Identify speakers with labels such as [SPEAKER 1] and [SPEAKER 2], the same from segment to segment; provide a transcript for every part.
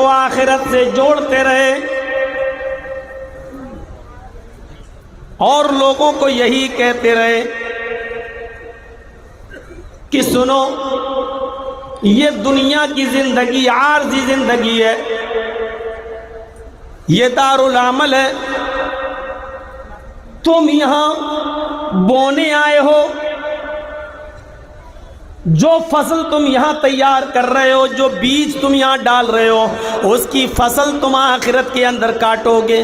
[SPEAKER 1] کو آخرت سے جوڑتے رہے اور لوگوں کو یہی کہتے رہے کہ سنو یہ دنیا کی زندگی عارضی زندگی ہے، یہ دارالعمل ہے، تم یہاں بونے آئے ہو، جو فصل تم یہاں تیار کر رہے ہو، جو بیج تم یہاں ڈال رہے ہو، اس کی فصل تم آخرت کے اندر کاٹو گے۔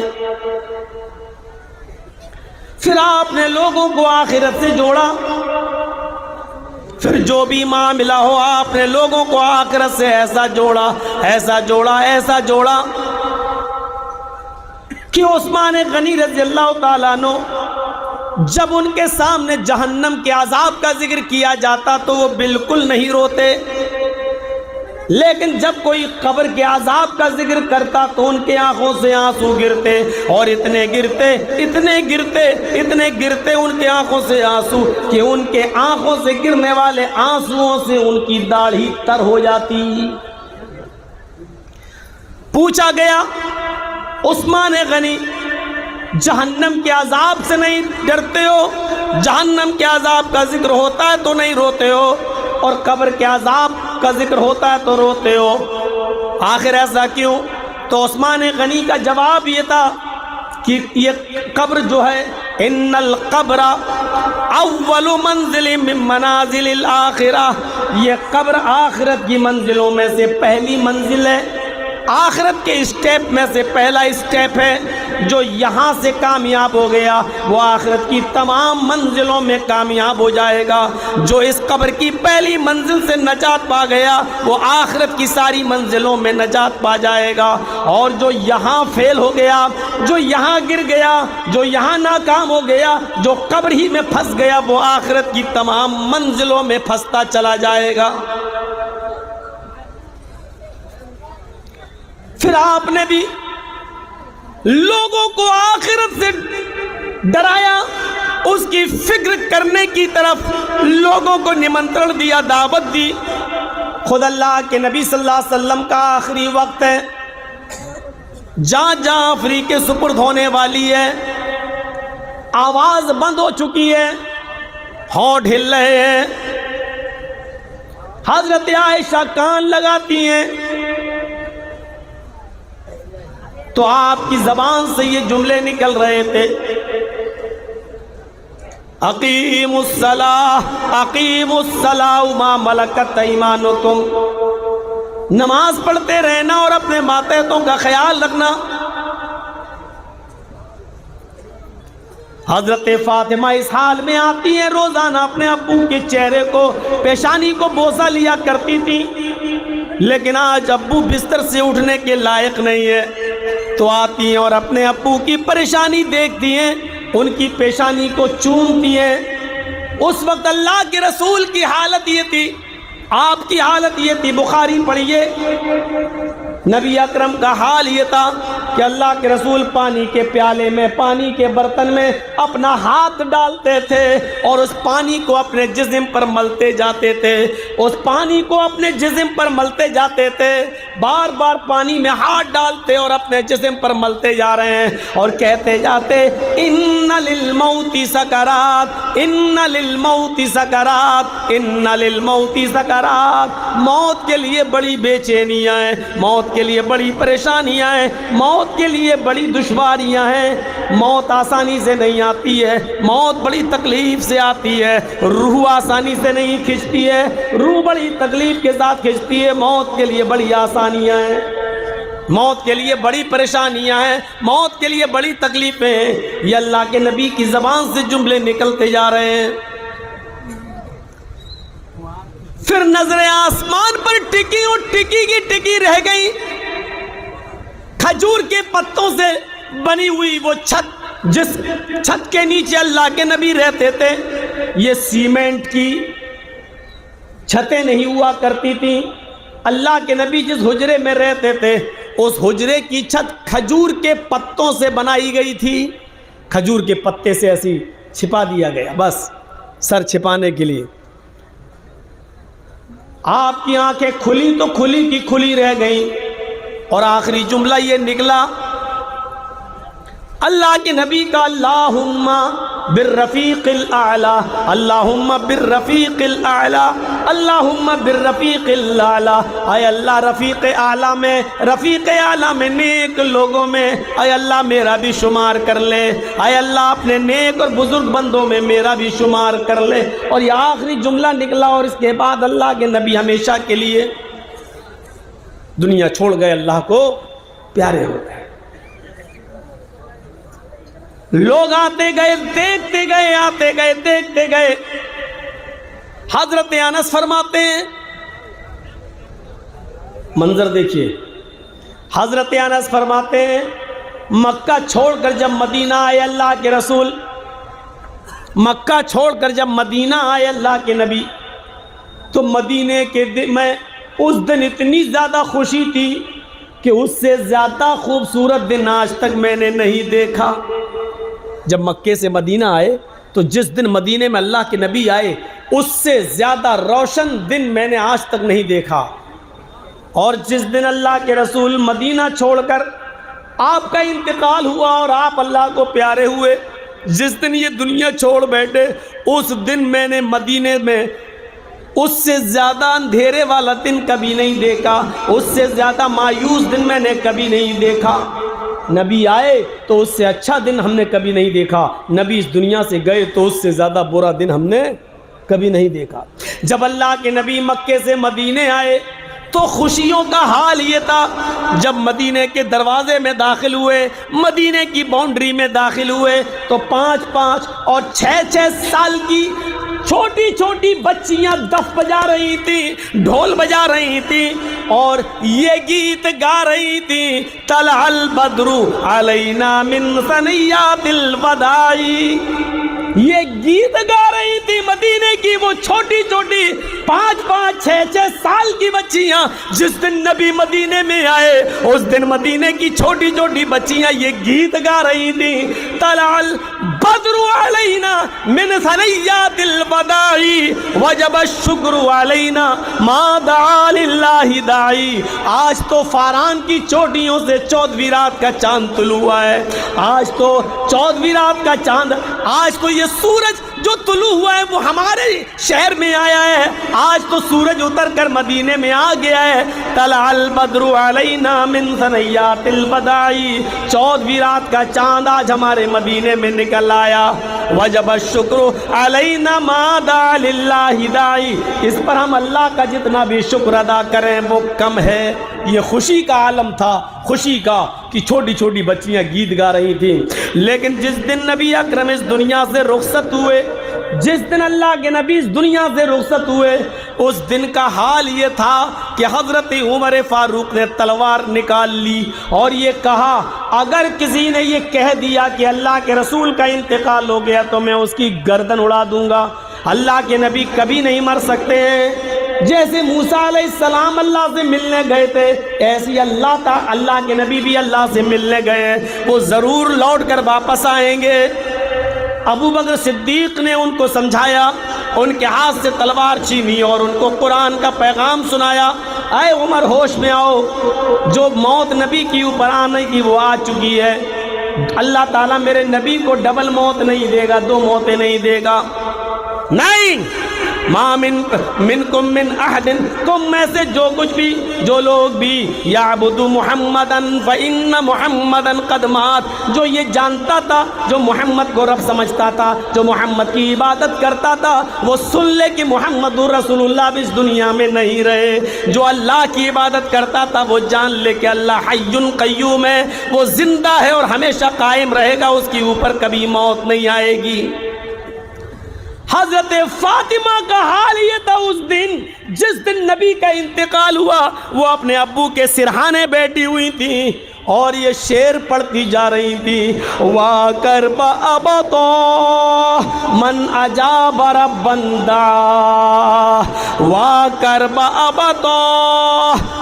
[SPEAKER 1] پھر آپ نے لوگوں کو آخرت سے جوڑا، پھر جو بھی معاملہ ہو آپ نے لوگوں کو آخرت سے ایسا جوڑا، ایسا جوڑا، ایسا جوڑا کہ عثمان غنی رضی اللہ تعالیٰ عنہ جب ان کے سامنے جہنم کے عذاب کا ذکر کیا جاتا تو وہ بالکل نہیں روتے، لیکن جب کوئی قبر کے عذاب کا ذکر کرتا تو ان کے آنکھوں سے آنسو گرتے، اور اتنے گرتے اتنے گرتے اتنے گرتے ان کے آنکھوں سے آنسو کہ ان کے آنکھوں سے گرنے والے آنسوؤں سے ان کی داڑھی تر ہو جاتی۔ پوچھا گیا عثمان غنی جہنم کے عذاب سے نہیں ڈرتے ہو؟ جہنم کے عذاب کا ذکر ہوتا ہے تو نہیں روتے ہو، اور قبر کے عذاب کا ذکر ہوتا ہے تو روتے ہو، آخر ایسا کیوں؟ تو عثمان غنی کا جواب یہ تھا کہ یہ قبر جو ہے، ان القبر اول منزل من منازل الاخرہ، یہ قبر آخرت کی منزلوں میں سے پہلی منزل ہے، آخرت کے اسٹیپ میں سے پہلا اسٹیپ ہے۔ جو یہاں سے کامیاب ہو گیا وہ آخرت کی تمام منزلوں میں کامیاب ہو جائے گا، جو اس قبر کی پہلی منزل سے نجات پا گیا وہ آخرت کی ساری منزلوں میں نجات پا جائے گا، اور جو یہاں فیل ہو گیا، جو یہاں گر گیا، جو یہاں ناکام ہو گیا، جو قبر ہی میں پھنس گیا وہ آخرت کی تمام منزلوں میں پھنستا چلا جائے گا۔ پھر آپ نے بھی لوگوں کو آخرت سے ڈرایا، اس کی فکر کرنے کی طرف لوگوں کو نمنترن دیا، دعوت دی۔ خود اللہ کے نبی صلی اللہ علیہ وسلم کا آخری وقت ہے، جہاں جہاں آخری کے سپرد ہونے والی ہے، آواز بند ہو چکی ہے، ہونٹ ہل رہے ہیں، حضرت عائشہ کان لگاتی ہیں تو آپ کی زبان سے یہ جملے نکل رہے تھے، اقیم الصلاۃ اقیم الصلاۃ وما ملکت ایمانکم، نماز پڑھتے رہنا اور اپنے ماتحتوں کا خیال رکھنا۔ حضرت فاطمہ اس حال میں آتی ہیں، روزانہ اپنے ابو کے چہرے کو، پیشانی کو بوسہ لیا کرتی تھی، لیکن آج ابو بستر سے اٹھنے کے لائق نہیں ہے، تو آتی ہیں اور اپنے ابو کی پریشانی دیکھتی ہیں، ان کی پیشانی کو چومتی ہیں۔ اس وقت اللہ کے رسول کی حالت یہ تھی، آپ کی حالت یہ تھی، بخاری پڑھیے، نبی اکرم کا حال یہ تھا کہ اللہ کے رسول پانی کے پیالے میں، پانی کے برتن میں اپنا ہاتھ ڈالتے تھے اور اس پانی کو اپنے جسم پر ملتے جاتے تھے، اس پانی کو اپنے جسم پر ملتے جاتے تھے، بار بار پانی میں ہاتھ ڈالتے اور اپنے جسم پر ملتے جا رہے ہیں اور کہتے جاتے ان للموت سکرات، ان للموت سکرات، ان للموت سکرات، موت کے لیے بڑی بے چینیاں ہیں، موت کے لیے بڑی پریشانیاں ہیں، موت کے لیے بڑی دشواریاں ہیں، موت آسانی سے نہیں آتی ہے، موت بڑی تکلیف سے آتی ہے، روح آسانی سے نہیں کھنچتی ہے، روح بڑی تکلیف کے ساتھ کھنچتی ہے، موت کے لیے بڑی آسانیاں ہیں، موت کے لیے بڑی پریشانیاں ہیں، موت کے لیے بڑی تکلیفیں ہیں۔ یہ اللہ کے نبی کی زبان سے جملے نکلتے جا رہے ہیں۔ پھر نظریں آسمان پر ٹکی اور ٹکی کی ٹکی رہ گئی، کھجور کے پتوں سے بنی ہوئی وہ چھت، جس چھت کے نیچے اللہ کے نبی رہتے تھے، یہ سیمنٹ کی چھتیں نہیں ہوا کرتی تھیں۔ اللہ کے نبی جس حجرے میں رہتے تھے اس حجرے کی چھت کھجور کے پتوں سے بنائی گئی تھی، کھجور کے پتے سے ایسی چھپا دیا گیا، بس سر چھپانے کے لیے۔ آپ کی آنکھیں کھلی تو کھلی کی کھلی رہ گئیں، اور آخری جملہ یہ نکلا اللہ کے نبی کا اللہم بالرفیق الاعلی، اللہم بالرفیق الاعلی، اللہم بالرفیق الاعلی، اے اللہ رفیق اعلیٰ میں، رفیق اعلیٰ میں، نیک لوگوں میں اے اللہ میرا بھی شمار کر لے، اے اللہ اپنے نیک اور بزرگ بندوں میں میرا بھی شمار کر لے۔ اور یہ آخری جملہ نکلا، اور اس کے بعد اللہ کے نبی ہمیشہ کے لیے دنیا چھوڑ گئے، اللہ کو پیارے ہو گئے۔ لوگ آتے گئے، دیکھتے گئے، آتے گئے، دیکھتے گئے۔ حضرت انس فرماتے ہیں، منظر دیکھیے، حضرت انس فرماتے ہیں مکہ چھوڑ کر جب مدینہ آئے اللہ کے رسول، مکہ چھوڑ کر جب مدینہ آئے اللہ کے نبی، تو مدینے کے دن میں اس دن اتنی زیادہ خوشی تھی کہ اس سے زیادہ خوبصورت دن آج تک میں نے نہیں دیکھا۔ جب مکے سے مدینہ آئے تو جس دن مدینے میں اللہ کے نبی آئے اس سے زیادہ روشن دن میں نے آج تک نہیں دیکھا۔ اور جس دن اللہ کے رسول مدینہ چھوڑ کر آپ کا انتقال ہوا اور آپ اللہ کو پیارے ہوئے، جس دن یہ دنیا چھوڑ بیٹھے اس دن میں نے مدینے میں اس سے زیادہ اندھیرے والا دن کبھی نہیں دیکھا، اس سے زیادہ مایوس دن میں نے کبھی نہیں دیکھا۔ نبی آئے تو اس سے اچھا دن ہم نے کبھی نہیں دیکھا، نبی اس دنیا سے گئے تو اس سے زیادہ برا دن ہم نے کبھی نہیں دیکھا۔ جب اللہ کے نبی مکے سے مدینے آئے تو خوشیوں کا حال یہ تھا، جب مدینے کے دروازے میں داخل ہوئے، مدینے کی باؤنڈری میں داخل ہوئے تو 5 اور 6 سال کی چھوٹی چھوٹی بچیاں دف بجا رہی تھیں، ڈھول بجا رہی تھیں اور یہ گیت گا رہی تھیں، طلع البدر علینا من ثنیات الوداع۔ یہ گیت گا رہی تھی مدینے کی وہ چھوٹی چھوٹی 5 6 سال کی بچیاں۔ جس دن نبی مدینے میں آئے اس دن مدینے کی چھوٹی چھوٹی بچیاں یہ گیت گا رہی تھیں، طلع البدر علینا من ثنیات الوداع وجب الشکر علینا ما دعا للہ داعی۔ آج تو فاران کی چوٹیوں سے 14ویں رات کا چاند طلوع ہوا ہے، آج تو 14ویں رات کا چاند، آج تو یہ سورج جو طلوع ہوا ہے وہ ہمارے شہر میں آیا ہے، آج تو سورج اتر کر مدینے میں آ گیا ہے۔ طلع البدر علینا من ثنیات الوداع، 14ویں رات کا چاند آج ہمارے مدینے میں نکل آیا۔ وجب الشکر علینا ما دعا للہ داعی، اس پر ہم اللہ کا جتنا بھی شکر ادا کریں وہ کم ہے۔ یہ خوشی کا عالم تھا، خوشی کا کہ چھوٹی چھوٹی بچیاں گیت گا رہی تھیں۔ لیکن جس دن نبی اکرم اس دنیا سے رخصت ہوئے، جس دن اللہ کے نبی اس دنیا سے رخصت ہوئے، اس دن کا حال یہ تھا کہ حضرت عمر فاروق نے تلوار نکال لی اور یہ کہا اگر کسی نے یہ کہہ دیا کہ اللہ کے رسول کا انتقال ہو گیا تو میں اس کی گردن اڑا دوں گا۔ اللہ کے نبی کبھی نہیں مر سکتے ہیں۔ جیسے موسیٰ علیہ السلام اللہ سے ملنے گئے تھے ایسی اللہ کے نبی بھی اللہ سے ملنے گئے ہیں، وہ ضرور لوٹ کر واپس آئیں گے۔ ابو بکر صدیق نے ان کو سمجھایا، ان کے ہاتھ سے تلوار چھینی اور ان کو قرآن کا پیغام سنایا، اے عمر ہوش میں آؤ، جو موت نبی کی اوپر آنے کی وہ آ چکی ہے، اللہ تعالیٰ میرے نبی کو ڈبل موت نہیں دے گا، 2 موتیں نہیں دے گا، نہیں۔ ما منکم من احد، تم میں سے جو کچھ بھی، جو لوگ بھی یعبد محمدن فإن محمدن قد مات، جو یہ جانتا تھا، جو محمد کو رب سمجھتا تھا، جو محمد کی عبادت کرتا تھا، وہ سن لے کہ محمد رسول اللہ بھی اس دنیا میں نہیں رہے۔ جو اللہ کی عبادت کرتا تھا وہ جان لے کہ اللہ حی قیوم ہے، وہ زندہ ہے اور ہمیشہ قائم رہے گا، اس کے اوپر کبھی موت نہیں آئے گی۔ حضرت فاطمہ کا حال یہ تھا اس دن جس دن نبی کا انتقال ہوا، وہ اپنے ابو کے سرہانے بیٹھی ہوئی تھی اور یہ شعر پڑھتی جا رہی تھی، وَاكَرْبَ أَبَطَا مَنْ أَجَابَ رَبًّا دَعَا وَاكَرْبَ أَبَطَا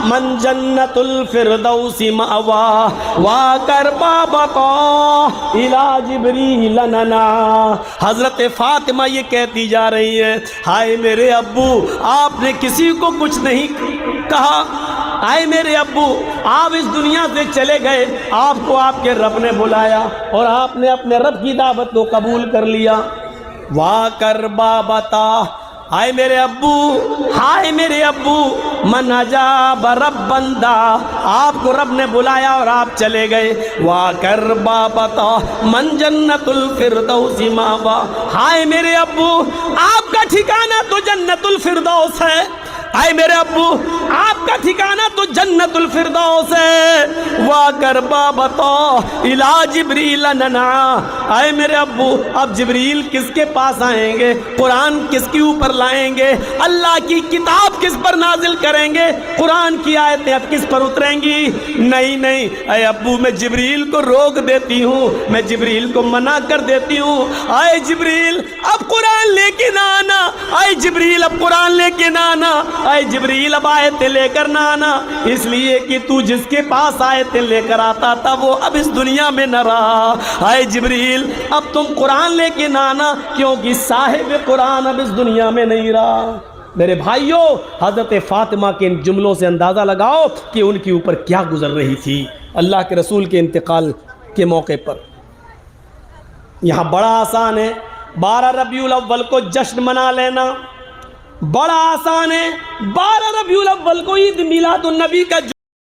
[SPEAKER 1] مَنْ جَنَّةُ الْفِرْدَوْسِ مَأْوَاهُ وَاكَرْبَ أَبَطَا إِلَى جِبْرِيلَ نَنَا۔ حضرت فاطمہ یہ کہتی جا رہی ہے، ہائے میرے ابو، آپ نے کسی کو کچھ نہیں کہا، آئے میرے ابو آپ اس دنیا سے چلے گئے، آپ کو آپ کے رب نے بلایا اور آپ نے اپنے رب کی دعوت کو قبول کر لیا۔ وا کر بابتا، آئے میرے ابو، ہائے میرے ابو، من اجاب رب بندہ، آپ کو رب نے بلایا اور آپ چلے گئے۔ وا کر بابتا من جنت الفردوس ماوا، ہائے میرے ابو آپ کا ٹھکانہ تو جنت الفردوس ہے۔ آئے میرے ابو آپ کا ٹھکانہ تو جنت الفردوس ہے۔ وا کر بابتا الی جبریل ننا، آئے میرے ابو اب جبریل کس کے پاس آئیں گے؟ قرآن کس کے اوپر لائیں گے؟ اللہ کی کتاب کس پر نازل کریں گے؟ قرآن کی آیتیں اب کس پر اتریں گی؟ نہیں نہیں اے ابو میں جبریل کو روک دیتی ہوں، میں جبریل کو منع کر دیتی ہوں۔ آئے جبریل اب قرآن لے کے نہ آنا، آئے جبریل اب قرآن لے کے نہ آنا، آئے جبریل اب آیتیں لے کر نہ آنا، اس لیے کہ تو جس کے پاس آیتیں لے کر آتا تھا وہ اب اس دنیا میں نہ رہا۔ آئے جبریل اب تم قرآن لے کے نہ آنا، کیونکہ صاحب قرآن اب اس دنیا میں نہیں رہا۔ میرے بھائیوں، حضرت فاطمہ کے ان جملوں سے اندازہ لگاؤ کہ ان کے اوپر کیا گزر رہی تھی اللہ کے رسول کے انتقال کے موقع پر۔ یہاں بڑا آسان ہے 12 ربیع الاول کو جشن منا لینا، بڑا آسان ہے 12 ربیع الاول کو عید میلاد النبی کا